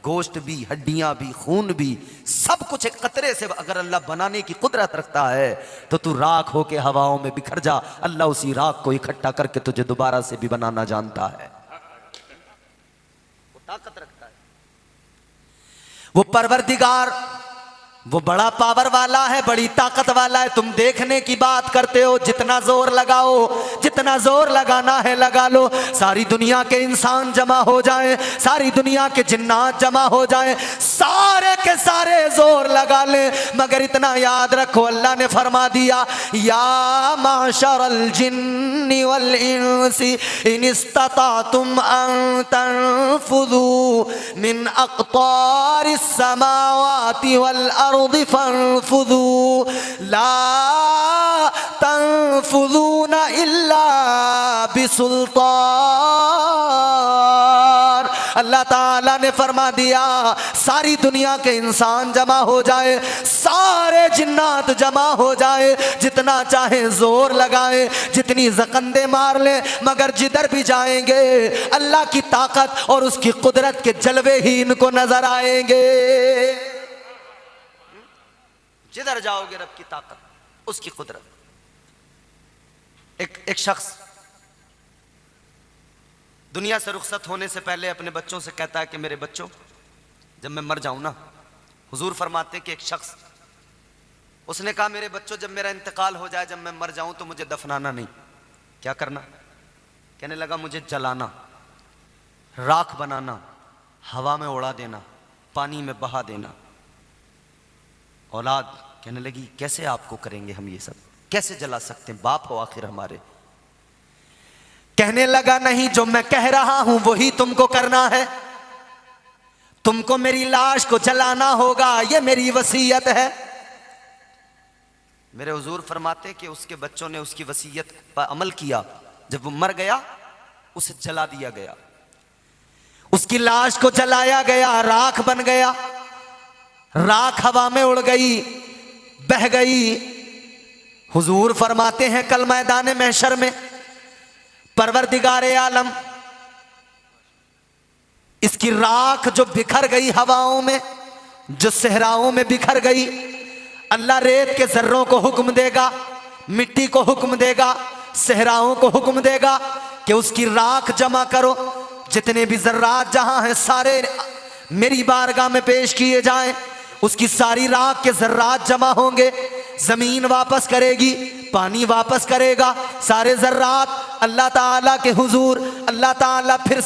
गोश्त भी, हड्डियां भी, खून भी, सब कुछ एक कतरे से अगर अल्लाह बनाने की कुदरत रखता है तो तू राख होके हवाओं में बिखर जा, अल्लाह उसी राख को इकट्ठा करके तुझे दोबारा से भी बनाना जानता है। वो ताकत रखता है, वो परवरदिगार, वो बड़ा पावर वाला है, बड़ी ताकत वाला है। तुम देखने की बात करते हो, जितना जोर लगाओ, जितना जोर लगाना है लगा लो। सारी दुनिया के इंसान जमा हो जाएं, सारी दुनिया के जिन्नात जमा हो जाएं, सारे के सारे जोर लगा ले, मगर इतना याद रखो अल्लाह ने फरमा दिया, या माशरल जिन्नी वल इंसी इन इस्ततातुम अन तनफुदू मिन अक़तारिस समावाति वल फंफुदू ला तंफुदून इल्ला बिसुल्तान। अल्लाह ताला ने फरमा दिया, सारी दुनिया के इंसान जमा हो जाए, सारे जिन्नात जमा हो जाए, जितना चाहे जोर लगाए, जितनी जकंदे मार ले, मगर जिधर भी जाएंगे अल्लाह की ताकत और उसकी कुदरत के जलवे ही इनको नजर आएंगे। जिधर जाओगे रब की ताकत, उसकी कुदरत। एक शख्स दुनिया से रुखसत होने से पहले अपने बच्चों से कहता है कि मेरे बच्चों, जब मैं मर जाऊं ना, हुजूर फरमाते कि एक शख्स, उसने कहा मेरे बच्चों जब मेरा इंतकाल हो जाए, जब मैं मर जाऊं तो मुझे दफनाना नहीं, क्या करना? कहने लगा मुझे जलाना, राख बनाना, हवा में उड़ा देना, पानी में बहा देना। औलाद कहने लगी कैसे आपको करेंगे हम ये सब, कैसे जला सकते हैं, बाप हो आखिर हमारे। कहने लगा नहीं, जो मैं कह रहा हूं वही तुमको करना है, तुमको मेरी लाश को जलाना होगा, ये मेरी वसीयत है। मेरे हुजूर फरमाते कि उसके बच्चों ने उसकी वसीयत पर अमल किया, जब वो मर गया उसे जला दिया गया, उसकी लाश को जलाया गया, राख बन गया, राख हवा में उड़ गई, बह गई। हुजूर फरमाते हैं कल मैदान महशर में, परवरदिगारे आलम, इसकी राख जो बिखर गई हवाओं में, जो सहराओं में बिखर गई, अल्लाह रेत के जर्रों को हुक्म देगा, मिट्टी को हुक्म देगा, सहराओं को हुक्म देगा कि उसकी राख जमा करो, जितने भी जर्रात जहां हैं सारे मेरी बारगाह में पेश किए जाएं। उसकी सारी राख के जर्रात जमा होंगे, जमीन वापस करेगी, पानी वापस करेगा, सारे जर्रात अल्लाह ताला के हुजूर, अल्लाह ताला फिर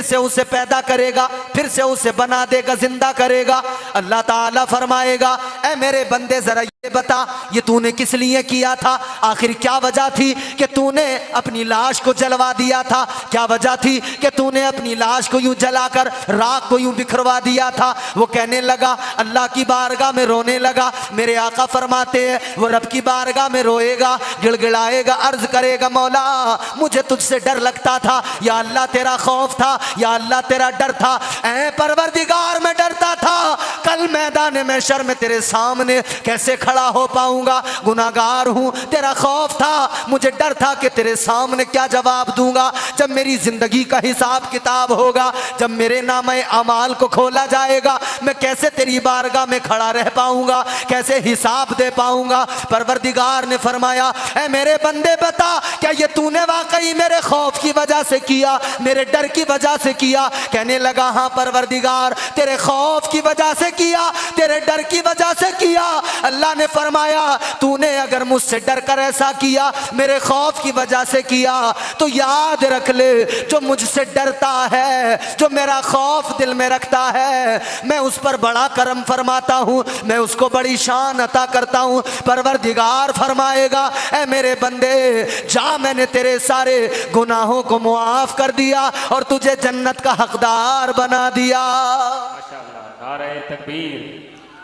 से उसे पैदा करेगा, फिर से उसे बना देगा, जिंदा करेगा। अल्लाह ताला फरमाएगा, ऐ मेरे बंदे जरा ये बता, ये तूने किस लिए किया था, आखिर क्या वजह थी कि तूने अपनी लाश को जलवा दिया था, क्या वजह थी कि तूने अपनी लाश को यूं जलाकर राख को यूं बिखरवा दिया था। वो कहने लगा, अल्लाह की बारगाह में रोने लगा। मेरे आका फरमाते हैं वो रब की बारगाह में रोएगा, गिड़गिड़ाएगा, अर्ज करेगा, मौला मुझे तुझसे डर लगता था, या अल्लाह तेरा खौफ था, या अल्लाह तेरा डर था। ऐ परवरदिगार मैं डरता था कल मैदान महशर में तेरे सामने कैसे खड़ा हो पाऊंगा, गुनाहगार हूं, तेरा खौफ था, मुझे डर था कि तेरे सामने क्या जवाब दूंगा जब मेरी जिंदगी का हिसाब किताब होगा, जब मेरे नामे अमाल को खोला जाएगा, मैं कैसे तेरी बारगाह में खड़ा रह पाऊंगा, कैसे हिसाब दे पाऊंगा। परवरदिगार ने फरमाया, ऐ मेरे बंदे बता, क्या ये तूने वाकई मेरे खौफ की वजह से किया, मेरे डर की वजह से किया? कहने लगा, हाँ परवरदिगार, तेरे खौफ की वजह से किया, तेरे डर की वजह से किया। अल्लाह ने फरमाया, तूने अगर मुझसे डर कर ऐसा किया, मेरे खौफ की वजह से किया, तो याद रख ले, जो मुझसे डरता है, जो मेरा खौफ दिल में रखता है, मैं उस पर बड़ा करम फरमाता हूँ, मैं उसको बड़ी शान अता करता हूँ। परवरदिगार फरमाएगा, ऐ मेरे बंदे जा, मैंने तेरे सारे गुनाहों को मुआफ कर दिया और तुझे जन्नत का हकदार बना दिया। माशाअल्लाह, नारे तकबीर,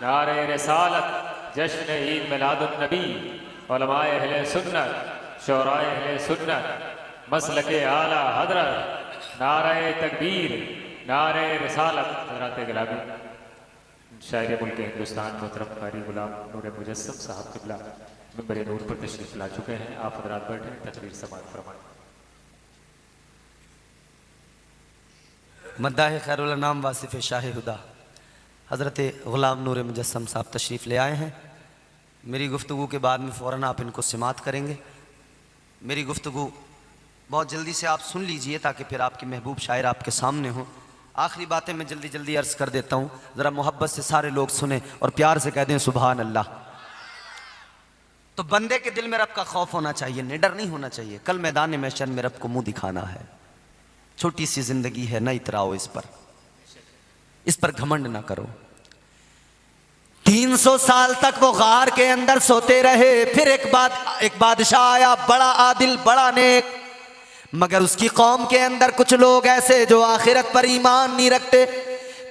नारे रिसालत, जश्न ईद मिलादुन नबी, उलमाए अहले सुन्नत, शोराए अहले सुन्नत, मसलके आला हजरत, नारे तकबीर, नारे रिसालत। हज़रात गिलामी शायर मुल्क हिंदुस्तान मोहतरम कारी गुलाम नूर मुजस्सम साहब क़िबला मिंबर नूर पर तशरीफ ला चुके हैं। आप हज़रात बैठे, तकरीर समाअत फरमाएं। मद्दाह खैरुल अनाम वासिफ़ शाह हुदा हज़रत ग़ुलाम नूर मुजस्सम साहब तशरीफ़ ले आए हैं। मेरी गुफ्तगू के बाद में फ़ौरन आप इनको समात करेंगे। मेरी गुफ्तगू बहुत जल्दी से आप सुन लीजिए ताकि फिर आपके महबूब शायर आपके सामने हों। आखिरी बातें मैं जल्दी जल्दी अर्ज़ कर देता हूँ, ज़रा मोहब्बत से सारे लोग सुने और प्यार से कह दें सुभान अल्लाह। तो बंदे के दिल में रब का खौफ होना चाहिए, निडर नहीं होना चाहिए। कल मैदान महशर में रब को मुंह दिखाना है। छोटी सी जिंदगी है, न इतराओ इस पर घमंड ना करो। 300 साल तक वो गार के अंदर सोते रहे। फिर एक बादशाह आया, बड़ा आदिल, बड़ा नेक, मगर उसकी कौम के अंदर कुछ लोग ऐसे जो आखिरत पर ईमान नहीं रखते।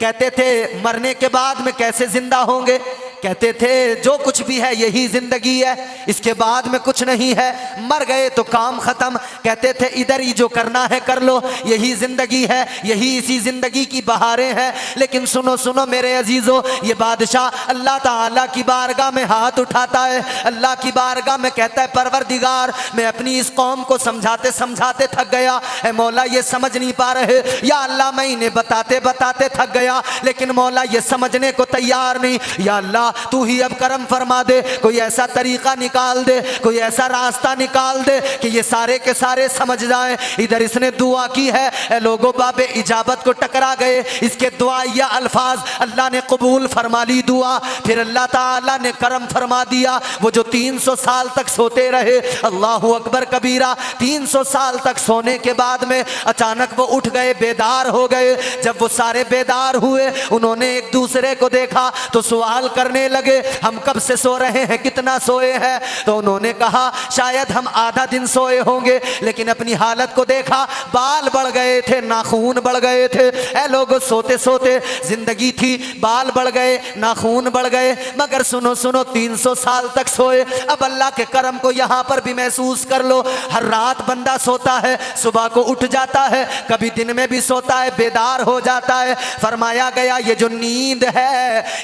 कहते थे मरने के बाद में कैसे जिंदा होंगे, कहते थे जो कुछ भी है यही जिंदगी है, इसके बाद में कुछ नहीं है, मर गए तो काम खत्म। कहते थे इधर ही जो करना है कर लो, यही जिंदगी है, यही इसी जिंदगी की बहारें हैं। लेकिन सुनो सुनो मेरे अजीजों, ये बादशाह अल्लाह ताला की बारगाह में हाथ उठाता है, अल्लाह की बारगाह में कहता है परवरदिगार मैं अपनी इस कौम को समझाते समझाते थक गया, ऐ मौला ये समझ नहीं पा रहे, या अल्लाह मैं इन्हें बताते बताते थक गया, लेकिन मौला ये समझने को तैयार नहीं। या अल्लाह तू ही अब करम फरमा दे, कोई ऐसा तरीका निकाल दे, कोई ऐसा रास्ता निकाल दे कि ये सारे के सारे समझ जाएं। इधर इसने दुआ की है, ए लोगों बाबे इजाबत को टकरा गए, इसके दुआ या अल्फाज अल्लाह ने कबूल फरमा ली दुआ। फिर अल्लाह ताला ने करम फरमा दिया। वो जो 300 साल तक सोते रहे, अल्लाह अकबर कबीरा, 300 साल तक सोने के बाद में अचानक वो उठ गए, बेदार हो गए। जब वो सारे बेदार हुए, उन्होंने एक दूसरे को देखा तो सवाल करने लगे हम कब से सो रहे हैं, कितना सोए हैं। तो उन्होंने कहा शायद हम आधा दिन सोए होंगे, लेकिन अपनी हालत को देखा, बाल बढ़ गए थे, नाखून बढ़ गए थे। ऐ लोगों सोते सोते जिंदगी थी, बाल बढ़ गए, नाखून बढ़ गए, मगर सुनो सुनो 300 साल तक सोए। अब अल्लाह के करम को यहाँ पर भी महसूस कर लो। हर रात बंदा सोता है, सुबह को उठ जाता है, कभी दिन में भी सोता है, बेदार हो जाता है। फरमाया गया ये जो नींद है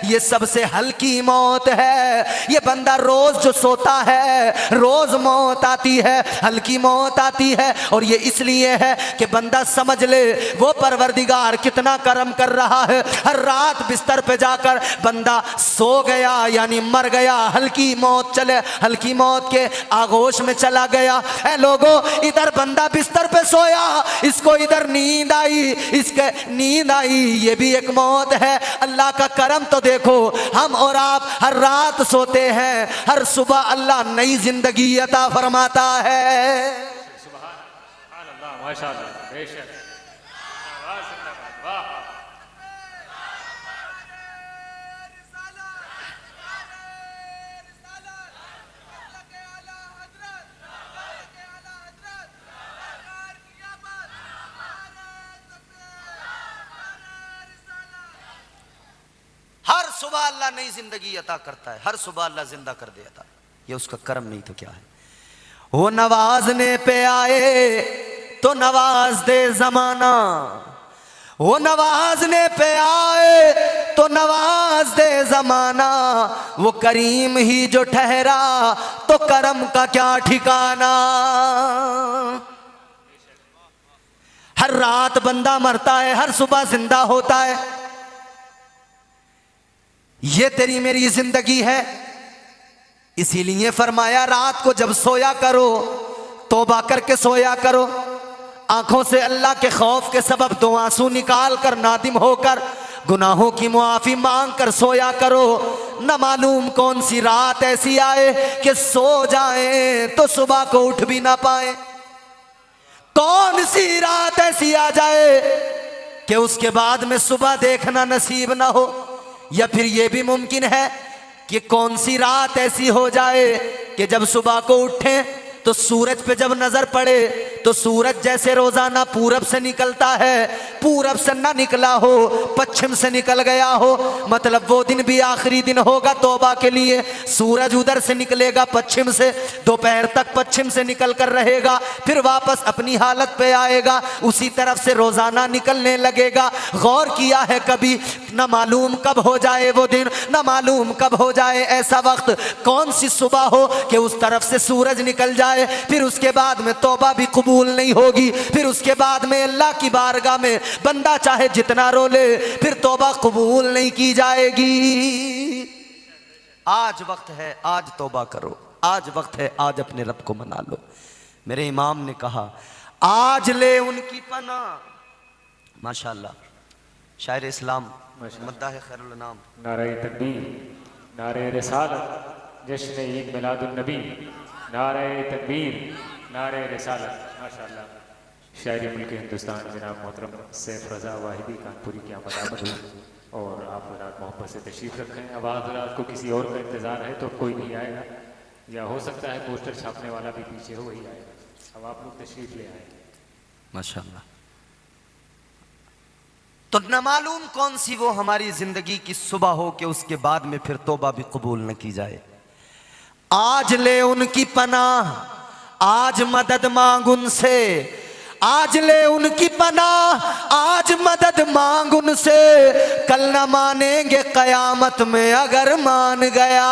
ये सबसे हल्की मौत है। ये बंदा रोज जो सोता है रोज मौत आती है, हल्की मौत आती है, और ये इसलिए है कि बंदा समझ ले वो परवरदिगार कितना करम कर रहा है। हर रात बिस्तर पे जाकर बंदा सो गया यानी मर गया, हल्की मौत चले, हल्की मौत के आगोश में चला गया। ऐ लोगों इधर बंदा बिस्तर पे सोया, इसको इधर नींद आई, इसके नींद आई, ये भी एक मौत है। अल्लाह का करम तो देखो, हम और आप हर रात सोते हैं, हर सुबह अल्लाह नई जिंदगी अता फरमाता है। सुभान अल्लाह, माशाअल्लाह, बेशक। हर सुबह अल्लाह नई जिंदगी अता करता है, हर सुबह अल्लाह जिंदा कर देता है। ये उसका करम नहीं तो क्या है। वो नवाजने पे आए तो नवाज दे जमाना, वो नवाजने पे आए तो नवाज दे जमाना, वो करीम ही जो ठहरा तो करम का क्या ठिकाना। हर रात बंदा मरता है, हर सुबह जिंदा होता है। ये तेरी मेरी जिंदगी है, इसीलिए फरमाया रात को जब सोया करो तौबा करके सोया करो। आंखों से अल्लाह के खौफ के सबब दो आंसू निकाल कर नादिम होकर गुनाहों की मुआफी मांग कर सोया करो। न मालूम कौन सी रात ऐसी आए कि सो जाए तो सुबह को उठ भी ना पाए। कौन सी रात ऐसी आ जाए कि उसके बाद में सुबह देखना नसीब ना हो। या फिर यह भी मुमकिन है कि कौन सी रात ऐसी हो जाए कि जब सुबह को उठें तो सूरज पे जब नजर पड़े तो सूरज जैसे रोजाना पूरब से निकलता है, पूरब से ना निकला हो, पश्चिम से निकल गया हो, मतलब वो दिन भी आखिरी दिन होगा तौबा के लिए। सूरज उधर से निकलेगा पश्चिम से, दोपहर तक पश्चिम से निकल कर रहेगा, फिर वापस अपनी हालत पे आएगा, उसी तरफ से रोजाना निकलने लगेगा। गौर किया है कभी न मालूम कब हो जाए वो दिन, न मालूम कब हो जाए ऐसा वक्त, कौन सी सुबह हो कि उस तरफ से सूरज निकल जाए, फिर उसके बाद में तौबा भी कबूल नहीं होगी, फिर उसके बाद में अल्लाह की बारगाह में बंदा चाहे जितना रो ले फिर तौबा कबूल नहीं की जाएगी। आज वक्त है, आज तौबा करो, आज वक्त है, आज अपने रब को मना लो। मेरे इमाम ने कहा आज ले उनकी पना, माशाअल्लाह, शायर इस्लाम मद्दाह खैरुल नाम। नारे तकबीर, नारे रिसालत, जश्न ईद मिलादुन नबी, नारे तकबीर, नारे रिसालत। माशाअल्लाह, शायरी मुल्क हिंदुस्तान जनाब मोहतरम सैफ रज़ा वाहिदी कानपुरी की आमद हुई और आप हज़रात मोहब्बत से तशरीफ़ रखें। अब आप हज़रात को किसी और का इंतज़ार है तो कोई नहीं आएगा, या हो सकता है पोस्टर छापने वाला भी पीछे हो, वही आएगा। अब आप लोग तशरीफ़ ले आए। माशाअल्लाह। तो न मालूम कौन सी वो हमारी जिंदगी की सुबह हो कि उसके बाद में फिर तौबा भी कबूल न की जाए। आज ले उनकी पनाह, आज मदद मांग उनसे, आज ले उनकी पनाह, आज मदद मांग उनसे, कल न मानेंगे कयामत में अगर मान गया।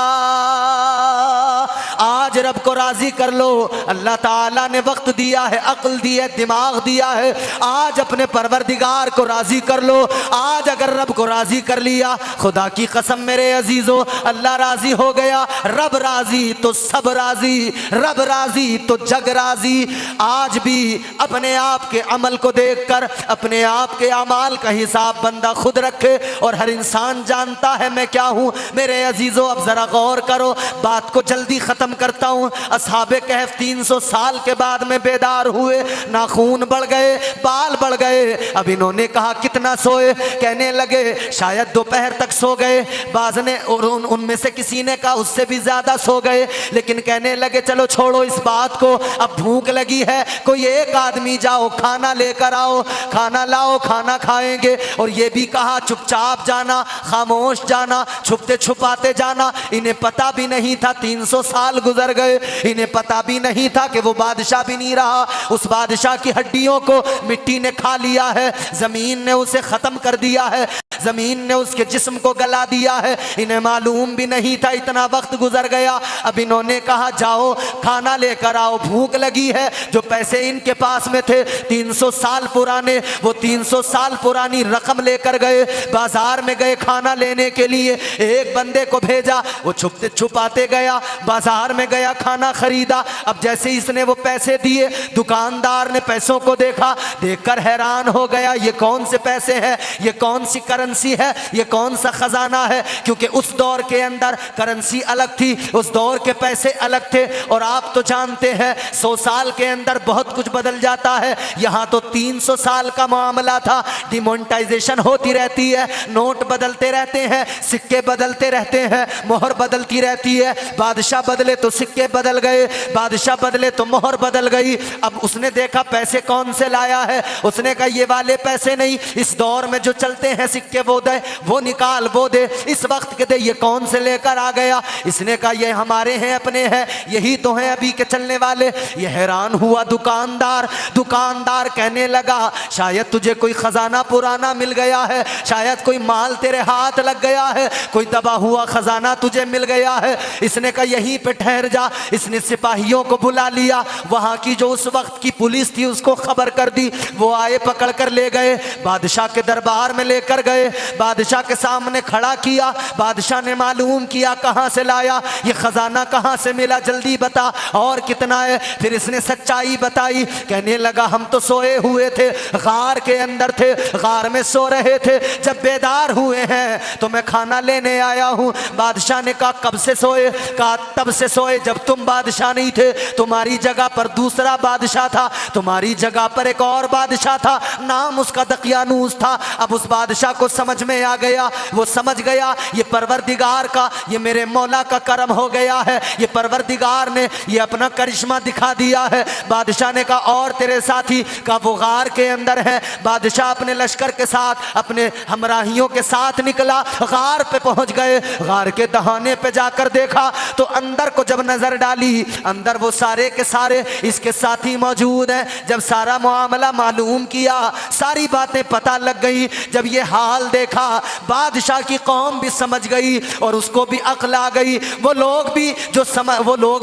आज रब को राजी कर लो, अल्लाह ताला ने वक्त दिया है, अक्ल दी है, दिमाग दिया है, आज अपने परवरदिगार को राजी कर लो। आज अगर रब को राजी कर लिया, खुदा की कसम मेरे अजीजों, अल्लाह राजी हो गया, रब राजी तो सब राजी, रब राजी तो जग राजी। आज भी अपने आप के अमल को देखकर अपने आप के अमाल का हिसाब बंदा खुद रखे, और हर इंसान जानता है मैं क्या हूँ। मेरे अजीजों अब जरा गौर करो, बात को जल्दी खत्म करता हूँ। असहाबे कहफ 300 साल के बाद में बेदार हुए, नाखून बढ़ गए, बाल बढ़ गए। अब इन्होंने कहा कितना सोए, कहने लगे शायद दोपहर तक सो गए, बाज ने और उनमें से किसी ने कहा उससे भी ज्यादा सो गए। लेकिन कहने लगे चलो छोड़ो इस बात को, अब भूख लगी है, कोई एक आदमी जाओ खाना लेकर आओ, खाना लाओ, खाना खाएंगे। और ये भी कहा चुपचाप जाना, खामोश जाना, छुपते छुपाते जाना। इन्हें पता भी नहीं था 300 साल गुजर गए, इन्हें पता भी नहीं था कि वो बादशाह भी नहीं रहा, उस बादशाह की हड्डियों को मिट्टी ने खा लिया है, जमीन ने उसे खत्म कर दिया है, जमीन ने उसके जिस्म को गला दिया है। इन्हें मालूम भी नहीं था, इतना वक्त गुजर गया। अब इन्होंने कहा जाओ खाना लेकर आओ, भूख लगी है। जो पैसे इनके पास में थे 300 साल पुराने, वो 300 साल पुरानी रकम लेकर गए, बाजार में गए खाना लेने के लिए। एक बंदे को भेजा, वो छुपते छुपाते गया, बाजार में गया, खाना खरीदा। अब जैसे इसने वो पैसे दिए, दुकानदार ने पैसों को देखा, देखकर हैरान हो गया, ये कौन से पैसे हैं, ये कौन सी करेंसी है, ये कौन सा खजाना है। क्योंकि उस दौर के अंदर करेंसी अलग थी, उस दौर के पैसे अलग थे। और आप तो जानते हैं 100 साल के अंदर बहुत कुछ बदल जाता है, यहाँ तो 300 साल का मामला था। डिमोनेटाइजेशन होती रहती है, नोट बदलते रहते हैं, सिक्के बदलते रहते हैं, मोहर बदलती रहती है। बादशाह बदले तो सिक्के बदल गए, बादशाह बदले तो मोहर बदल गई। अब उसने देखा पैसे कौन से लाया है, उसने कहा ये वाले पैसे नहीं, इस दौर में जो चलते हैं सिक्के वो दे, वो निकाल वो दे, इस वक्त के दे, ये कौन से लेकर आ गया। इसने कहा ये हमारे हैं, अपने हैं, यही तो हैं अभी के चलने वाले। ये हैरान हुआ दुकानदार। दुकानदार कहने लगा शायद तुझे कोई खजाना पुराना मिल गया है, शायद कोई माल तेरे हाथ लग गया है, कोई दबा हुआ खजाना तुझे मिल गया है। इसने कहा यहीं पे ठहर जा। इसने सिपाहियों को बुला लिया, वहां की जो उस वक्त की पुलिस थी उसको खबर कर दी, वो आए पकड़ कर ले गए, बादशाह के दरबार में लेकर गए, बादशाह के सामने खड़ा किया। बादशाह ने मालूम किया कहां से लाया, ये खजाना कहां से मिला, जल्दी बता और कितना है। फिर इसने सच्चाई बताई, कहने लगा हम तो सोए हुए थे, गार के अंदर थे, गार में सो रहे थे, जब बेदार हुए हैं तो मैं खाना लेने आया हूं। बादशाह ने कहा कब से सोए, कहा तब से सोए जब तुम बादशाह नहीं थे, तुम्हारी जगह पर दूसरा बादशाह था, तुम्हारी जगह पर एक और बादशाह था, नाम उसका दकियानूस था। अब उस बादशाह को समझ में आ गया, वो समझ गया ये परवरदिगार का, ये मेरे मौला का करम हो गया है, ये परवरदिगार ने ये अपना करिश्मा दिखा दिया है। बादशाह ने कहा और तेरे साथी, का वो गार के अंदर है। बादशाह अपने लश्कर के साथ, अपने हमराहियों के साथ निकला, गार पे पहुंच गए। गार के दहाने पे जाकर देखा तो अंदर को जब नजर डाली, अंदर वो सारे के सारे इसके साथी मौजूद हैं। जब सारा मामला मालूम किया, सारी बातें पता लग गई। जब ये हाल देखा, बादशाह की कौम भी समझ गई और उसको भी अक्ल आ गई। वो लोग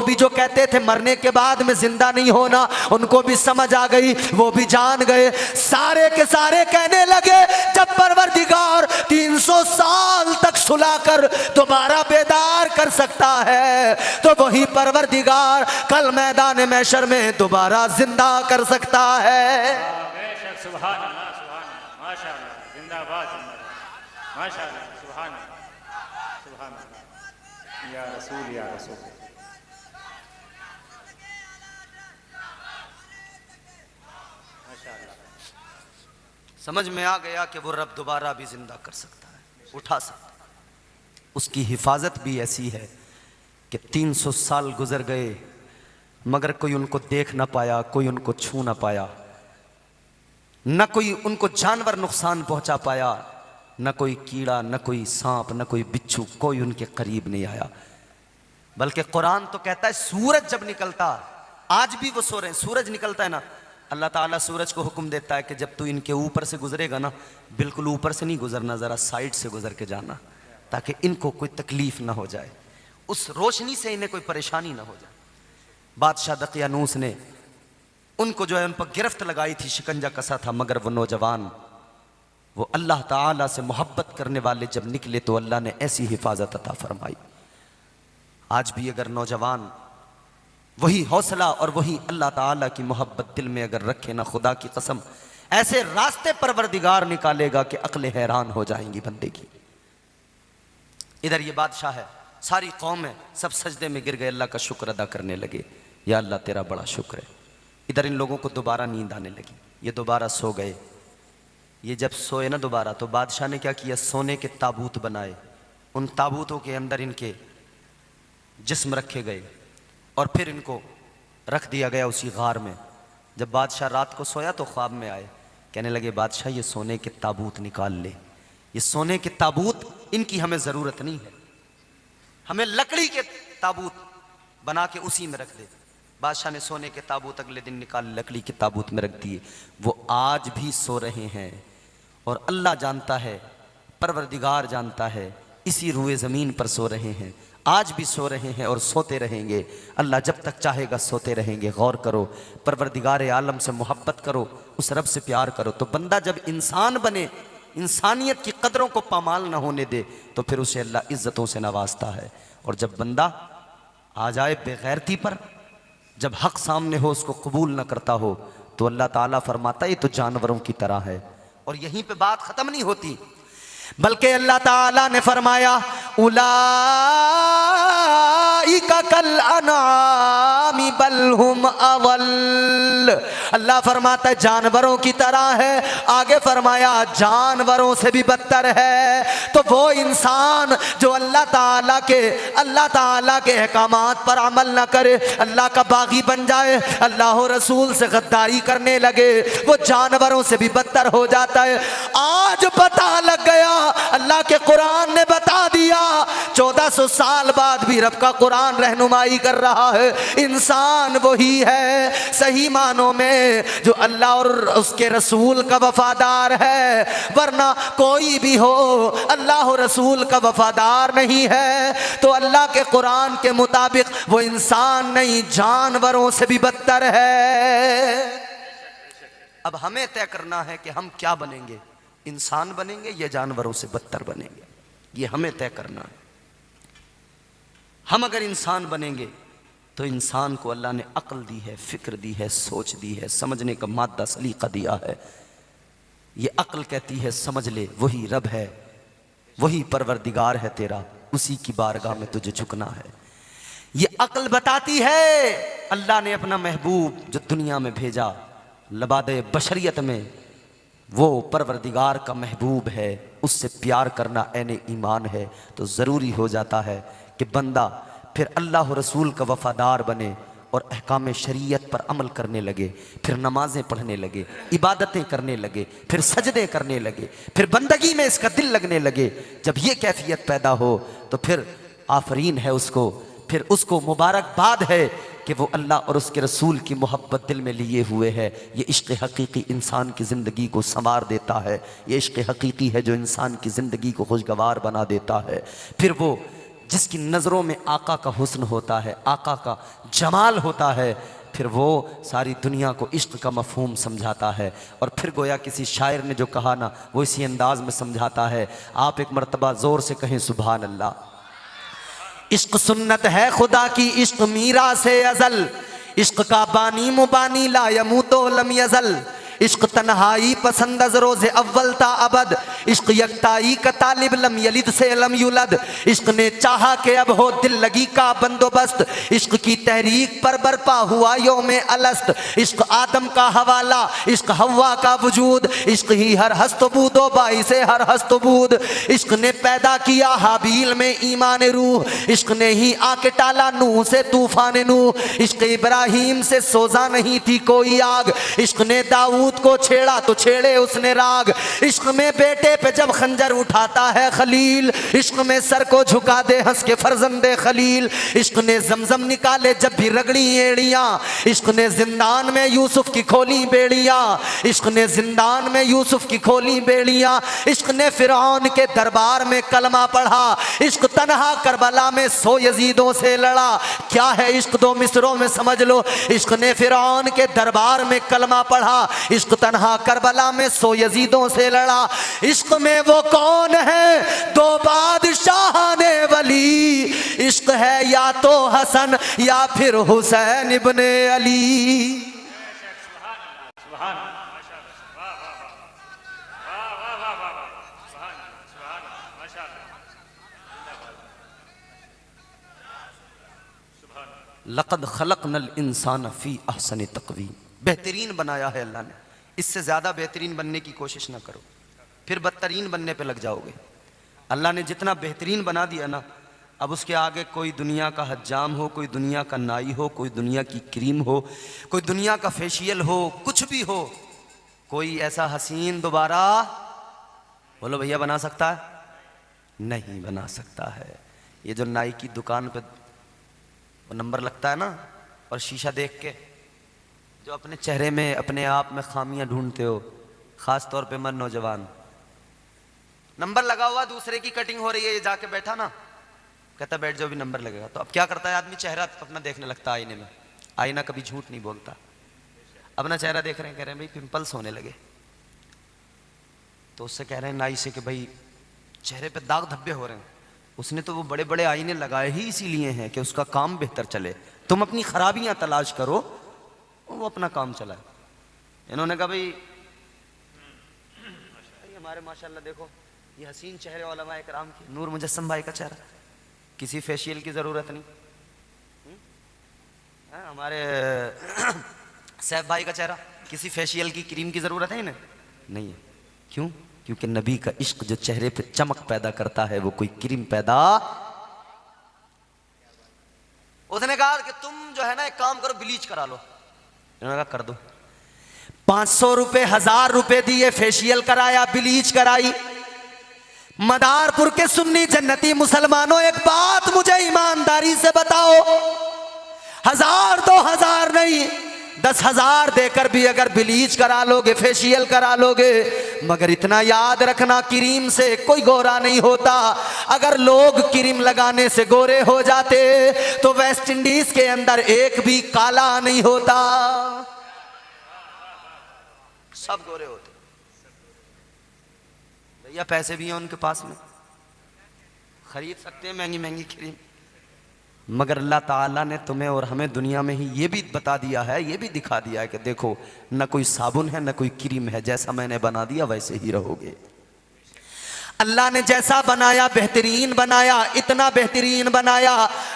भी जो कहते थे मरने के बाद में जिंदा नहीं होना, उनको भी समझ आ गई, वो भी जान गए। सारे के सारे कहने लगे जब परवरदिगार 300 साल तक सुलाकर दोबारा बेदार कर सकता है, तो वही परवरदिगार कल मैदान महशर में दोबारा जिंदा कर सकता है। बेशक, सुभान अल्लाह, सुभान अल्लाह, माशाअल्लाह, जिंदाबाद, जिंदाबाद, माशाअल्लाह, सुभान अल्लाह, सुभान अल्लाह, या रसूल, या रसूल। समझ में आ गया कि वो रब दोबारा भी जिंदा कर सकता है, उठा सकता है। उसकी हिफाजत भी ऐसी है कि 300 साल गुजर गए मगर कोई उनको देख ना पाया, कोई उनको छू ना पाया, न कोई उनको जानवर नुकसान पहुंचा पाया, न कोई कीड़ा, न कोई सांप, न कोई बिच्छू, कोई उनके करीब नहीं आया। बल्कि कुरान तो कहता है सूरज जब निकलता, आज भी वो सो रहे हैं, सूरज निकलता है ना, अल्लाह ताला सूरज को हुक्म देता है कि जब तू इनके ऊपर से गुजरेगा ना, बिल्कुल ऊपर से नहीं गुजरना, ज़रा साइड से गुजर के जाना, ताकि इनको कोई तकलीफ ना हो जाए, उस रोशनी से इन्हें कोई परेशानी ना हो जाए। बादशाह दकियानूस ने उनको जो है उन पर गिरफ्त लगाई थी, शिकंजा कसा था, मगर वो नौजवान वो अल्लाह ताला से मोहब्बत करने वाले जब निकले तो अल्लाह ने ऐसी हिफाजत अता फरमाई। आज भी अगर नौजवान वही हौसला और वही अल्लाह ताला की मोहब्बत दिल में अगर रखे ना, खुदा की कसम ऐसे रास्ते परवरदिगार निकालेगा कि अक्लें हैरान हो जाएंगी बंदे की। इधर ये बादशाह है, सारी कौम है, सब सजदे में गिर गए, अल्लाह का शुक्र अदा करने लगे, या अल्लाह तेरा बड़ा शुक्र है। इधर इन लोगों को दोबारा नींद आने लगी, ये दोबारा सो गए। ये जब सोए ना दोबारा, तो बादशाह ने क्या किया, सोने के ताबूत बनाए, उन ताबूतों के अंदर इनके जिस्म रखे गए और फिर इनको रख दिया गया उसी गार में। जब बादशाह रात को सोया तो ख्वाब में आए, कहने लगे बादशाह ये सोने के ताबूत निकाल ले, ये सोने के ताबूत इनकी हमें ज़रूरत नहीं है, हमें लकड़ी के ताबूत बना के उसी में रख दे। बादशाह ने सोने के ताबूत अगले दिन निकाल लकड़ी के ताबूत में रख दिए। वो आज भी सो रहे हैं और अल्लाह जानता है, परवरदिगार जानता है, इसी रुए ज़मीन पर सो रहे हैं, आज भी सो रहे हैं और सोते रहेंगे। अल्लाह जब तक चाहेगा सोते रहेंगे। गौर करो, परवरदिगार आलम से मोहब्बत करो, उस रब से प्यार करो, तो बंदा जब इंसान बने, इंसानियत की कदरों को पामाल ना होने दे, तो फिर उसे अल्लाह इज्जतों से नवाजता है। और जब बंदा आ जाए बेगैरती पर, जब हक सामने हो उसको कबूल ना करता हो, तो अल्लाह ताला फरमाता है ये तो जानवरों की तरह है। और यहीं पे बात ख़त्म नहीं होती, बल्कि अल्लाह ताला ने फरमाया उलाइका कल अनामी बल हुम अवल। अल्लाह फरमाता है जानवरों की तरह है, आगे फरमाया जानवरों से भी बदतर है। तो वो इंसान जो अल्लाह ताला के अहकामात पर अमल न करे, अल्लाह का बागी बन जाए, अल्लाह रसूल से गद्दारी करने लगे, वो जानवरों से भी बदतर हो जाता है। आज पता लग गया, अल्लाह के कुरान ने बता दिया, 1400 साल बाद भी रब का कुरान रहनुमाई कर रहा है। इंसान वही है सही मानों में जो अल्लाह और उसके रसूल का वफादार है, वरना कोई भी हो अल्लाह और रसूल का वफादार नहीं है तो अल्लाह के कुरान के मुताबिक वो इंसान नहीं, जानवरों से भी बदतर है। अब हमें तय करना है कि हम क्या बनेंगे, इंसान बनेंगे या जानवरों से बदतर बनेंगे, ये हमें तय करना है। हम अगर इंसान बनेंगे तो इंसान को अल्लाह ने अक्ल दी है, फिक्र दी है, सोच दी है, समझने का मादा सलीका दिया है। ये अक्ल कहती है समझ ले वही रब है, वही परवरदिगार है तेरा, उसी की बारगाह में तुझे झुकना है। ये अक्ल बताती है अल्लाह ने अपना महबूब जो दुनिया में भेजा लबादे बशरियत में, वो परवरदिगार का महबूब है, उससे प्यार करना ऐने ईमान है। तो ज़रूरी हो जाता है कि बंदा फिर अल्लाह और रसूल का वफ़ादार बने और अहकाम शरीयत पर अमल करने लगे, फिर नमाज़ें पढ़ने लगे, इबादतें करने लगे, फिर सजदे करने लगे, फिर बंदगी में इसका दिल लगने लगे। जब ये कैफियत पैदा हो तो फिर आफरीन है उसको, फिर उसको मुबारकबाद है कि वो अल्लाह और उसके रसूल की मोहब्बत दिल में लिए हुए है। ये इश्क़ हकीकी इंसान की ज़िंदगी को संवार देता है। ये इश्क़ हकीकी है जो इंसान की ज़िंदगी को खुशगवार बना देता है। फिर वो जिसकी नज़रों में आका का हुस्न होता है, आका का जमाल होता है, फिर वो सारी दुनिया को इश्क़ का मफ़हूम समझाता है। और फिर गोया किसी शायर ने जो कहा ना, वो इसी अंदाज में समझाता है। आप एक मर्तबा ज़ोर से कहें सुभान अल्लाह। इश्क़ सुन्नत है खुदा की, इश्क़ मीरा से अज़ल, इश्क़ का बानी मुबानी ला यमूतो लम यज़ल। इश्क़ तन्हाई पसंद अज़ रोज़े अव्वल ता अबद, इश्क़ यकताई का तालिब लम यलिद से लम युलद। इश्क़ ने चाहा कि अब हो दिल लगी का बंदोबस्त, इश्क़ की तहरीक पर बरपा हुआ योमे अलस्त। इश्क़ आदम का हवाला, इश्क़ हव्वा का वजूद, इश्क़ ही हर हस्तबूदो बाई से हर हस्तबूद। इश्क़ ने पैदा किया हाबील में ईमान रूह, इश्क़ ने ही आके टाला नूह से तूफान नूह। इश्क़ इब्राहीम से सोजा नहीं थी कोई आग, इश्क़ ने दाऊद को छेड़ा तो छेड़े उसने राग। इश्क़ में बेटे पे जब खंजर उठाता है खलील, इश्क़ में सर को झुका दे हंस के फर्जंदे खलील। इश्क़ ने जमजम निकाले जब भी रगड़ी एड़ियाँ, इश्क़ ने जिंदान में यूसुफ की खोली बेड़ियाँ, इश्क़ ने जिंदान में यूसुफ की खोली बेड़ियाँ। इश्क़ ने फिरौन के दरबार में कलमा पढ़ा, इश्क़ तन्हा करबला में 100 यजीदों से लड़ा। क्या है इश्क़, 2 मिसरों में समझ लो। इश्क़ ने फिरौन के दरबार में कलमा पढ़ा, इश्क़ तन्हा करबला में 100 यजीदों से लड़ा। इश्क़ में वो कौन है 2 बादशाह ने वली, इश्क़ है या तो हसन या फिर हुसैन इब्ने अली। लक़द खलक़नल इंसान फ़ी अहसनि तक़वीम, बेहतरीन बनाया है अल्लाह ने। इससे ज़्यादा बेहतरीन बनने की कोशिश ना करो, फिर बदतरीन बनने पे लग जाओगे। अल्लाह ने जितना बेहतरीन बना दिया ना, अब उसके आगे कोई दुनिया का हज्जाम हो, कोई दुनिया का नाई हो, कोई दुनिया की क्रीम हो, कोई दुनिया का फेशियल हो, कुछ भी हो, कोई ऐसा हसीन दोबारा बोलो भैया बना सकता है? नहीं बना सकता है। ये जो नाई की दुकान पे वो नंबर लगता है ना, और शीशा देख के जो अपने चेहरे में अपने आप में खामियां ढूंढते हो, ख़ास तौर पे मर्द नौजवान, नंबर लगा हुआ दूसरे की कटिंग हो रही है, ये जाके बैठा ना, कहता बैठ जाओ भी नंबर लगेगा। तो अब क्या करता है आदमी, चेहरा अपना देखने लगता है आईने में। आईना कभी झूठ नहीं बोलता। अपना चेहरा देख रहे हैं, कह रहे हैं भाई पिंपल्स होने लगे, तो उससे कह रहे हैं नाई से कि भाई चेहरे पे दाग धब्बे हो रहे हैं। उसने तो वो बड़े बड़े आईने लगाए ही इसीलिए हैं कि उसका काम बेहतर चले। तुम अपनी खराबियां तलाश करो, वो अपना काम चलाए। इन्होंने कहा भाई हमारे माशाल्लाह देखो ये हसीन चेहरे उलमा इकराम की, नूर मुजस्सम भाई का चेहरा, किसी फेशियल की ज़रूरत नहीं। हमारे सैफ भाई का चेहरा, किसी फेशियल की क्रीम की ज़रूरत है इन्हें? नहीं है। क्यों? क्योंकि नबी का इश्क जो चेहरे पे चमक पैदा करता है वो कोई क्रीम पैदा। उसने कहा कि तुम जो है ना एक काम करो, ब्लीच करा लो। इन्होंने कहा कर दो। 500 रुपए 1000 रुपए दिए, फेशियल कराया, ब्लीच कराई। मदारपुर के सुन्नी जन्नती मुसलमानों, एक बात मुझे ईमानदारी से बताओ, 1000 2000 नहीं, 10,000 देकर भी अगर ब्लीच करा लोगे, फेशियल करा लोगे, मगर इतना याद रखना क्रीम से कोई गोरा नहीं होता। अगर लोग क्रीम लगाने से गोरे हो जाते तो वेस्ट इंडीज के अंदर एक भी काला नहीं होता, सब गोरे होते। भैया पैसे भी हैं उनके पास में, खरीद सकते हैं महंगी महंगी क्रीम, मगर अल्लाह ताला ने तुम्हें और हमें दुनिया में ही ये भी बता दिया है, ये भी दिखा दिया है कि देखो न कोई साबुन है न कोई क्रीम है, जैसा मैंने बना दिया वैसे ही रहोगे। अल्लाह ने जैसा बनाया बेहतरीन बनाया, इतना बेहतरीन बनाया,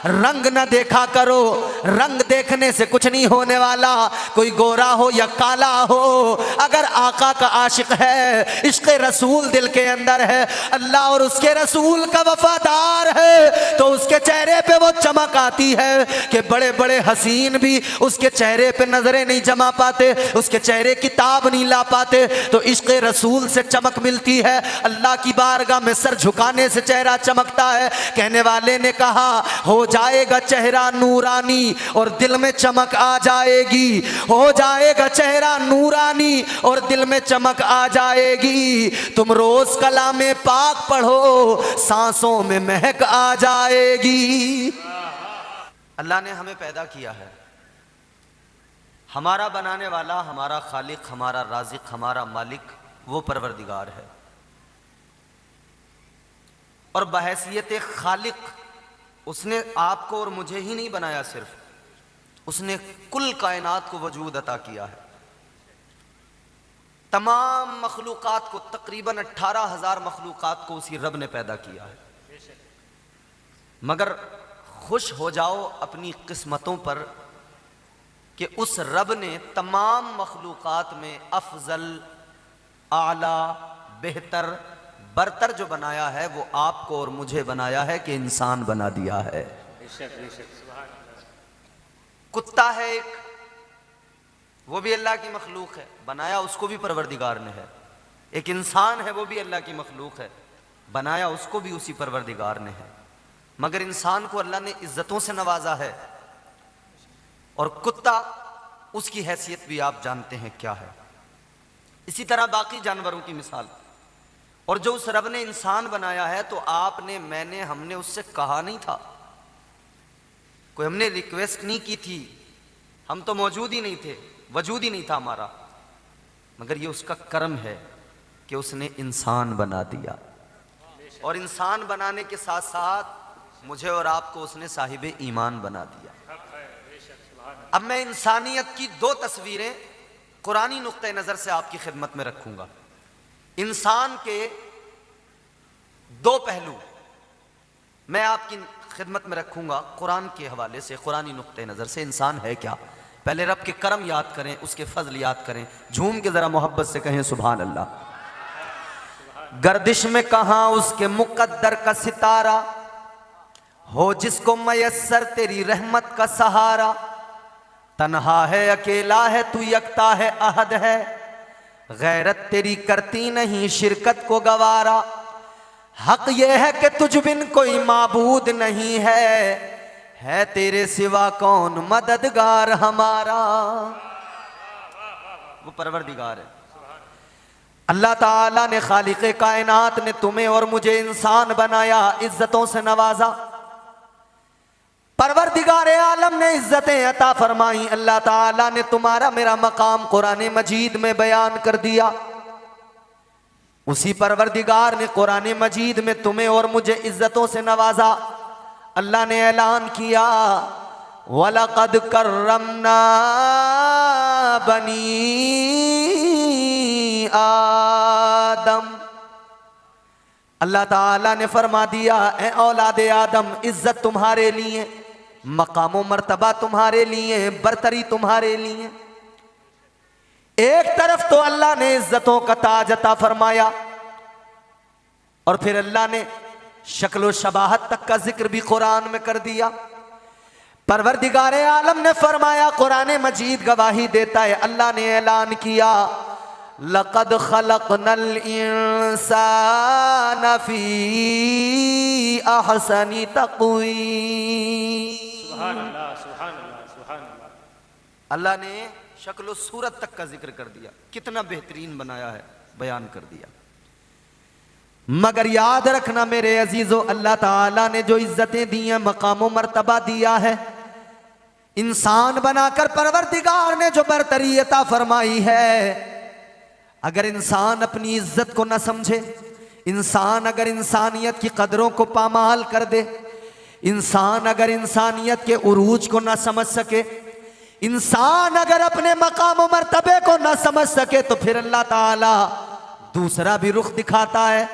रंग न देखा करो, रंग देखने से कुछ नहीं होने वाला। कोई गोरा हो या काला हो, अगर आका का आशिक है, इश्क़ रसूल दिल के अंदर है, अल्लाह और उसके रसूल का वफादार है, तो उसके चेहरे पे वो चमक आती है कि बड़े बड़े हसीन भी उसके चेहरे पे नजरें नहीं जमा पाते, उसके चेहरे की ताब नहीं ला पाते। तो इश्क़ रसूल से चमक मिलती है, अल्लाह की बारगाह में सर झुकाने से चेहरा चमकता है। कहने वाले ने कहा हो जाएगा चेहरा नूरानी और दिल में चमक आ जाएगी, हो जाएगा चेहरा नूरानी और दिल में चमक आ जाएगी। तुम रोज कलामे पाक पढ़ो, सांसों में महक आ जाएगी। अल्लाह ने हमें पैदा किया है, हमारा बनाने वाला, हमारा खालिक, हमारा राज़िक, हमारा मालिक वो परवरदिगार है। और बहैसियत खालिक उसने आपको और मुझे ही नहीं बनाया, सिर्फ उसने कुल कायनात को वजूद अता किया है। तमाम मखलूकात को, तकरीबन 18,000 मखलूकात को उसी रब ने पैदा किया है। मगर खुश हो जाओ अपनी किस्मतों पर कि उस रब ने तमाम मखलूकात में अफजल, आला, बेहतर, बरतर जो बनाया है वो आपको और मुझे बनाया है कि इंसान बना दिया है। कुत्ता है एक, वो भी अल्लाह की मखलूक है, बनाया उसको भी परवरदिगार ने है। एक इंसान है, वो भी अल्लाह की मखलूक है, बनाया उसको भी उसी परवरदिगार ने है। मगर इंसान को अल्लाह ने इज्जतों से नवाजा है, और कुत्ता उसकी हैसियत भी आप जानते हैं क्या है। इसी तरह बाकी जानवरों की मिसाल। और जो उस रब ने इंसान बनाया है तो आपने, मैंने, हमने उससे कहा नहीं था, कोई हमने रिक्वेस्ट नहीं की थी, हम तो मौजूद ही नहीं थे, वजूद ही नहीं था हमारा, मगर ये उसका कर्म है कि उसने इंसान बना दिया। और इंसान बनाने के साथ साथ मुझे और आपको उसने साहिब ईमान बना दिया। अब मैं इंसानियत की दो तस्वीरें कुरानी नुक्ते नज़र से आपकी खिदमत में रखूंगा। इंसान के दो पहलू मैं आपकी खिदमत में रखूंगा कुरान के हवाले से, कुरानी नुक्ते नज़र से। इंसान है क्या? पहले रब के करम याद करें, उसके फजल याद करें, झूम के ज़रा मोहब्बत से कहें सुभान अल्लाह। गर्दिश में कहाँ उसके मुकद्दर का सितारा, हो जिसको मयस्सर तेरी रहमत का सहारा। तन्हा है, अकेला है, तू यकता है, अहद है, गैरत तेरी करती नहीं शिरकत को गवारा। हक ये है कि तुझ बिन कोई माबूद नहीं है तेरे सिवा कौन मददगार हमारा। वो परवरदिगार है। अल्लाह ताला ने, खालिक़े कायनात ने तुम्हें और मुझे इंसान बनाया, इज्जतों से नवाजा। परवरदिगार आलम ने इज्जतें अता फरमाई। अल्लाह ताला ने तुम्हारा मेरा मकाम कुरान मजीद में बयान कर दिया। उसी परवरदिगार ने कुरान मजीद में तुम्हें और मुझे इज्जतों से नवाजा। अल्लाह ने ऐलान किया, वलक़द कर्रमना बनी आदम। अल्लाह ताला ने फरमा दिया, ए औलादे आदम, इज्जत तुम्हारे लिए, मकाम मर्तबा तुम्हारे लिए, बरतरी तुम्हारे लिए। एक तरफ तो अल्लाह ने इज्जतों का ताज अता फरमाया, और फिर अल्लाह ने शक्ल शबाहत तक का जिक्र भी कुरान में कर दिया। परवरदिगार आलम ने फरमाया, कुरान मजीद गवाही देता है, अल्लाह ने ऐलान किया, लक़द खलक़नल इंसान फी अहसनी तक़वीम। सुभान अल्लाह, सुभान अल्लाह, सुभान अल्लाह। अल्लाह ने शक्ल सूरत तक का जिक्र कर दिया, कितना बेहतरीन बनाया है, बयान कर दिया। मगर याद रखना मेरे अजीजों, अल्लाह ताला ने जो इज्जतें दी हैं, मकाम मर्तबा दिया है, इंसान बनाकर परवरदिगार ने जो बरतरी अता फरमाई है, अगर इंसान अपनी इज्जत को न समझे, इंसान अगर इंसानियत की कदरों को पामाल कर दे, इंसान अगर इंसानियत के उरूज को न समझ सके, इंसान अगर अपने मकाम और मर्तबे को न समझ सके, तो फिर अल्लाह ताला दूसरा भी रुख दिखाता है।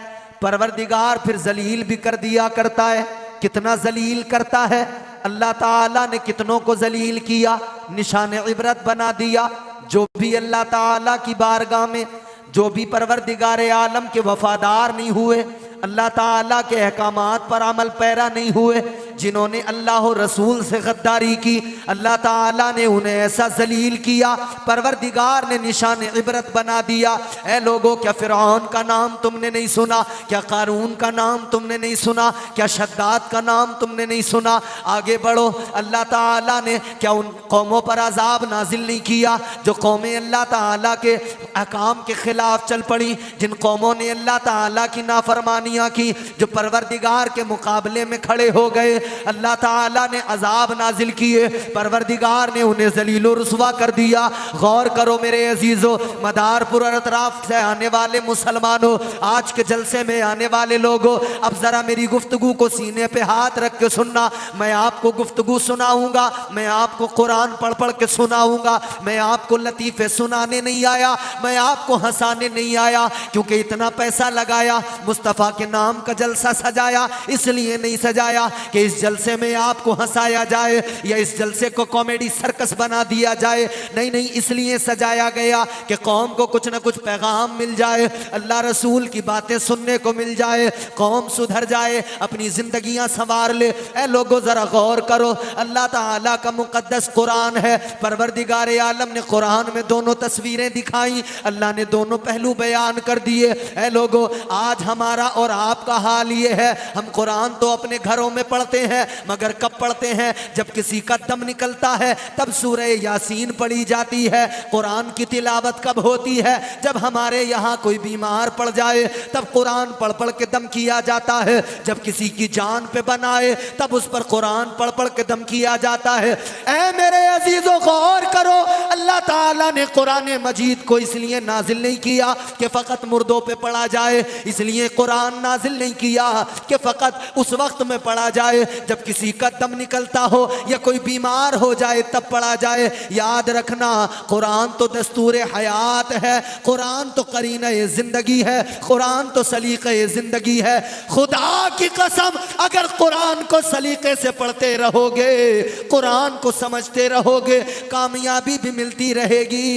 परवरदिगार फिर जलील भी कर दिया करता है। कितना जलील करता है अल्लाह ताला ने, कितनों को जलील किया, निशान इबरत बना दिया। जो भी अल्लाह ताला की बारगाह में, जो भी परवरदिगार आलम के वफादार नहीं हुए, अल्लाह ताला के अहकामात पर अमल पैरा नहीं हुए, जिन्होंने अल्लाह और रसूल से गद्दारी की, अल्लाह ताला ने उन्हें ऐसा जलील किया, परवरदिगार ने निशान इबरत बना दिया। ऐ लोगों, क्या फिरौन का नाम तुमने नहीं सुना? क्या कारून का नाम तुमने नहीं सुना? क्या शद्दाद का नाम तुमने नहीं सुना? आगे बढ़ो। अल्लाह ताला ने क्या उन कौमों पर अजाब नाजिल नहीं किया जो कौमें अल्लाह ताला के अहकाम के खिलाफ चल पड़ी, जिन कौमों ने अल्लाह ताला की नाफरमानियाँ की, जो परवरदिगार के मुकाबले में खड़े हो गए? अल्लाह ताला ने अजाब नाजिल किए, परवरदिगार ने उन्हें जलीलो रुसवा कर दिया। गौर करो मेरे अजीजों, मदारपुर और अतराफ से आने वाले मुसलमानों, आज के जलसे में आने वाले लोगों, अब जरा मेरी गुफ्तगू को सीने पे हाथ रख के सुनना। मैं आपको गुफ्तगू सुनाऊंगा, मैं आपको कुरान पढ़ पढ़ के सुनाऊंगा, मैं आपको लतीफ़े सुनाने नहीं आया, मैं आपको हंसाने नहीं आया, क्योंकि इतना पैसा लगाया, मुस्तफ़ा के नाम का जलसा सजाया, इसलिए नहीं सजाया कि इस जलसे में आपको हंसाया जाए या इस जलसे को कॉमेडी सर्कस बना दिया जाए। नहीं नहीं, इसलिए सजाया गया कि कौम को कुछ ना कुछ पैगाम मिल जाए, अल्लाह रसूल की बातें सुनने को मिल जाए, कौम सुधर जाए, अपनी जिंदगियां संवार ले। ऐ लोगों, जरा गौर करो, अल्लाह ताला का मुकद्दस कुरान है, परवरदिगार आलम ने कुरान में दोनों तस्वीरें दिखाई, अल्लाह ने दोनों पहलू बयान कर दिए। ऐ लोगों, आज हमारा और आपका हाल ये है, हम कुरान तो अपने घरों में पढ़ते हैं, मगर कब पढ़ते हैं? जब किसी का दम निकलता है तब सूरह यासीन पढ़ी जाती है। कुरान की तिलावत कब होती है? जब हमारे यहाँ कोई बीमार पड़ जाए तब कुरान पढ़ पढ़ के दम किया जाता है। जब किसी की जान पे बनाए तब उस पर कुरान पढ़ पढ़ के दम किया जाता है। ऐ मेरे अजीजों, गौर करो, अल्लाह ताला ने कुरान मजीद को इसलिए नाजिल नहीं किया कि फ़कत मुर्दों पे पढ़ा जाए, इसलिए कुरान नाजिल नहीं किया कि फ़कत उस वक्त में पढ़ा जाए जब किसी का दम निकलता हो या कोई बीमार हो जाए तब पढ़ा जाए। याद रखना, कुरान तो दस्तूर हयात है, कुरान तो करीना जिंदगी है, कुरान तो सलीक़े जिंदगी है। खुदा की कसम, अगर कुरान को सलीके से पढ़ते रहोगे, कुरान को समझते रहोगे, कामयाबी भी मिलती रहेगी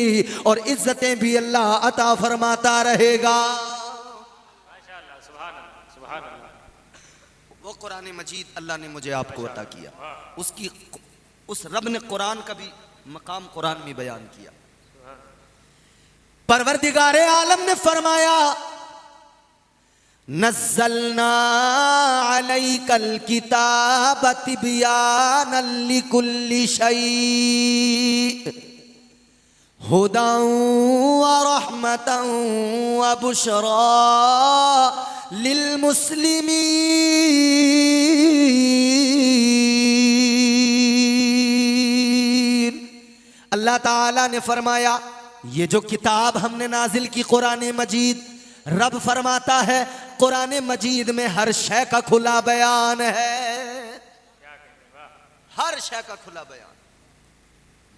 और इज्जतें भी अल्लाह अता फरमाता रहेगा। माशाअल्लाह, सुभान अल्लाह, सुभान अल्लाह। वो कुरान मजीद अल्लाह ने मुझे आपको अता किया, उसकी उस रब ने कुरान का भी मकाम कुरान में बयान किया। परवरदिगार आलम ने फरमाया, नज़्ज़लना अलैकल किताब तिबयानन लिकुल्लि शै हुदन व रहमतन व बुशरा लिल मुस्लिमीन। अल्लाह ताला ने फरमाया, ये जो किताब हमने नाजिल की कुरान मजीद, रब फरमाता है कुरान मजीद में हर शय का खुला बयान है, हर शय का खुला बयान।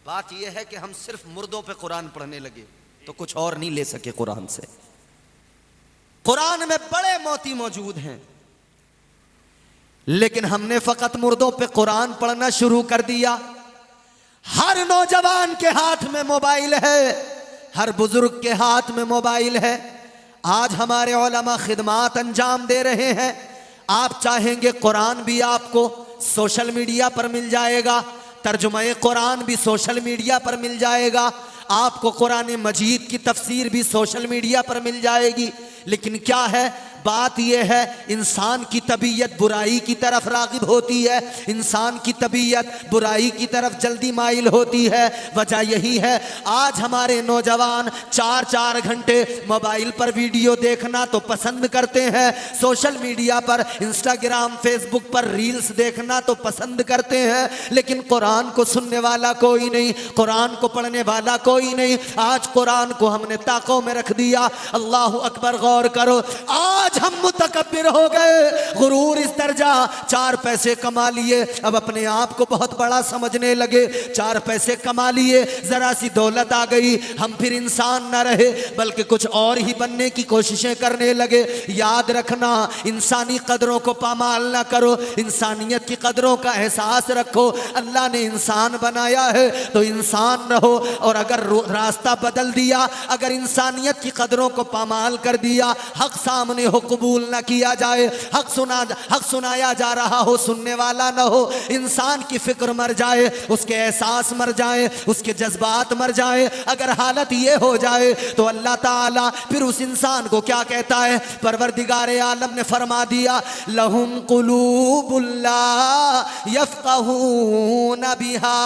बात यह है कि हम सिर्फ मुर्दों पे कुरान पढ़ने लगे तो कुछ और नहीं ले सके कुरान से। कुरान में बड़े मोती मौजूद हैं, लेकिन हमने फकत मुर्दों पे कुरान पढ़ना शुरू कर दिया। हर नौजवान के हाथ में मोबाइल है, हर बुजुर्ग के हाथ में मोबाइल है। आज हमारे उलमा खिदमात अंजाम दे रहे हैं। आप चाहेंगे कुरान भी आपको सोशल मीडिया पर मिल जाएगा, तर्जुमा कुरान भी सोशल मीडिया पर मिल जाएगा, आपको कुरान मजीद की तफसीर भी सोशल मीडिया पर मिल जाएगी। लेकिन क्या है, बात यह है, इंसान की तबीयत बुराई की तरफ रागिब होती है, इंसान की तबीयत बुराई की तरफ जल्दी माइल होती है। वजह यही है, आज हमारे नौजवान 4-4 घंटे मोबाइल पर वीडियो देखना तो पसंद करते हैं, सोशल मीडिया पर इंस्टाग्राम फेसबुक पर रील्स देखना तो पसंद करते हैं, लेकिन कुरान को सुनने वाला कोई नहीं, कुरान को पढ़ने वाला कोई नहीं। आज कुरान को हमने ताकों में रख दिया। अल्लाह अकबर, गौर करो, आज हम मुतकब्बिर हो गए, गुरूर इस दर्जा, 4 पैसे कमा लिए, अब अपने आप को बहुत बड़ा समझने लगे। 4 पैसे कमा लिए, जरा सी दौलत आ गई, हम फिर इंसान न रहे बल्कि कुछ और ही बनने की कोशिशें करने लगे। याद रखना, इंसानी कदरों को पामाल ना करो, इंसानियत की कदरों का एहसास रखो। अल्लाह ने इंसान बनाया है तो इंसान रहो, और अगर रास्ता बदल दिया, अगर इंसानियत की कदरों को पामाल कर दिया, हक सामने हो कबूल ना किया जाए, हक सुनाया जा रहा हो, सुनने वाला ना हो, इंसान की फिक्र मर जाए, उसके एहसास मर जाए, उसके जज्बात मर जाए, अगर हालत ये हो जाए तो अल्लाह ताला फिर उस इंसान को क्या कहता है? परवरदिगार आलम ने फरमा दिया, लहुम कुलूबुल्ला यफ़क़हून बिहा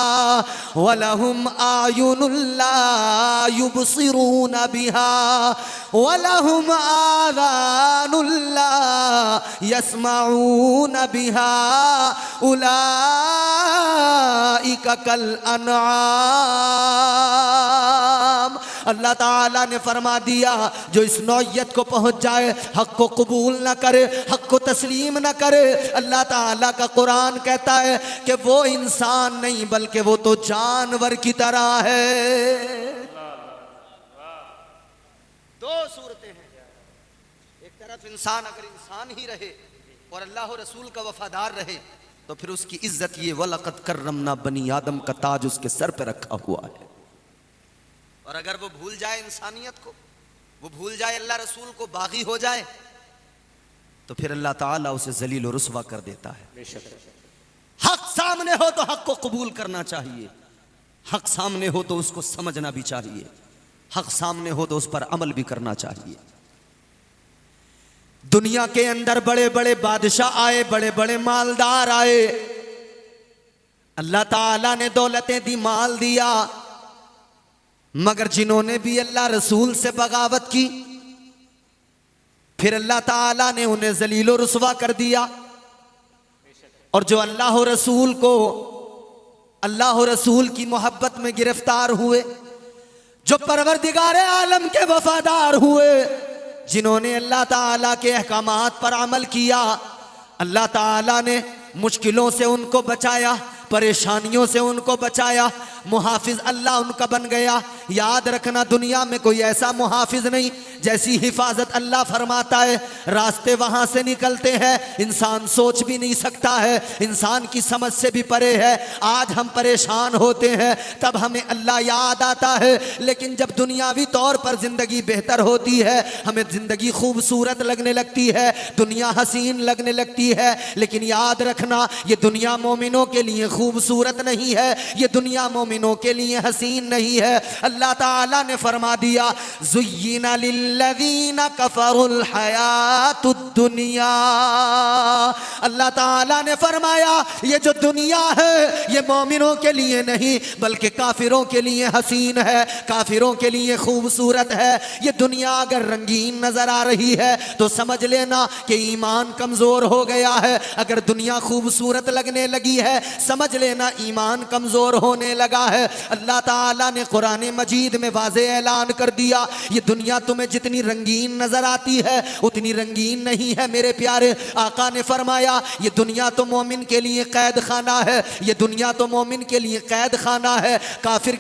व लहुम आयुनुल्ला युबसिरून बिहा व लहुम आज़ानुल्ला यस्मऊन बिहा उलाइका कल अनआम। अल्लाह ताला ने फरमा दिया, जो इस नौयत को पहुंच जाए, हक को कबूल न करे, हक को तस्लीम न करे, अल्लाह ताला का कुरान कहता है कि वो इंसान नहीं बल्कि वो तो जानवर की तरह है। दो सूरतें हैं, एक तरफ इंसान अगर इंसान ही रहे और अल्लाह और रसूल का वफादार रहे तो फिर उसकी इज्जत ये वलक़द कर्रमना बनी आदम का ताज उसके सर पे रखा हुआ है। और अगर वो भूल जाए इंसानियत को, वो भूल जाए अल्लाह रसूल को, बागी हो जाए तो फिर अल्लाह ताला उसे जलील और रुस्वा कर देता है। हक सामने हो तो हक को कबूल करना चाहिए, हक सामने हो तो उसको समझना भी चाहिए, हक सामने हो तो उस पर अमल भी करना चाहिए। दुनिया के अंदर बड़े बड़े बादशाह आए, बड़े बड़े मालदार आए, अल्लाह ताला ने दौलतें दी, माल दिया, मगर जिन्होंने भी अल्लाह रसूल से बगावत की फिर अल्लाह ताला ने उन्हें जलीलो रुस्वा कर दिया। और जो अल्लाह रसूल को, अल्लाह रसूल की मोहब्बत में गिरफ्तार हुए, जो परवरदिगार आलम के वफादार हुए, जिन्होंने अल्लाह ताला के अहकामात पर अमल किया, अल्लाह ताला ने मुश्किलों से उनको बचाया, परेशानियों से उनको बचाया, मुहाफिज अल्लाह उनका बन गया। याद रखना, दुनिया में कोई ऐसा मुहाफिज नहीं जैसी हिफाजत अल्लाह फरमाता है। रास्ते वहां से निकलते हैं, इंसान सोच भी नहीं सकता है, इंसान की समझ से भी परे है। आज हम परेशान होते हैं तब हमें अल्लाह याद आता है, लेकिन जब दुनियावी तौर पर जिंदगी बेहतर होती है, हमें जिंदगी खूबसूरत लगने लगती है, दुनिया हसीन लगने लगती है। लेकिन याद रखना, ये दुनिया मोमिनों के लिए खूबसूरत नहीं है, ये दुनिया मोमिनों के लिए हसीन नहीं है। अल्लाह ताला ने फरमा दिया, ज़ुय्यिना लिल्लज़ीना कफ़रुल हयातुद दुनिया। अल्लाह ताला ने फरमाया, ये जो दुनिया है ये मोमिनों के लिए नहीं बल्कि काफिरों के लिए हसीन है, काफिरों के लिए खूबसूरत है। ये दुनिया अगर रंगीन नजर आ रही है तो समझ लेना कि ईमान कमजोर हो गया है। अगर दुनिया खूबसूरत लगने लगी है, समझ लेना ईमान कमजोर होने लगा है। अल्लाह ताला ने कुरान मजीद में वाज़े ऐलान कर दिया, ये दुनिया तुम्हें जितनी रंगीन नजर आती है उतनी रंगीन नहीं है मेरे प्यारे। आका ने फरमाया, ये दुनिया तो मोमिन के लिए कैद खाना है, ये दुनिया तो मोमिन के लिए कैद खाना है, काफिर के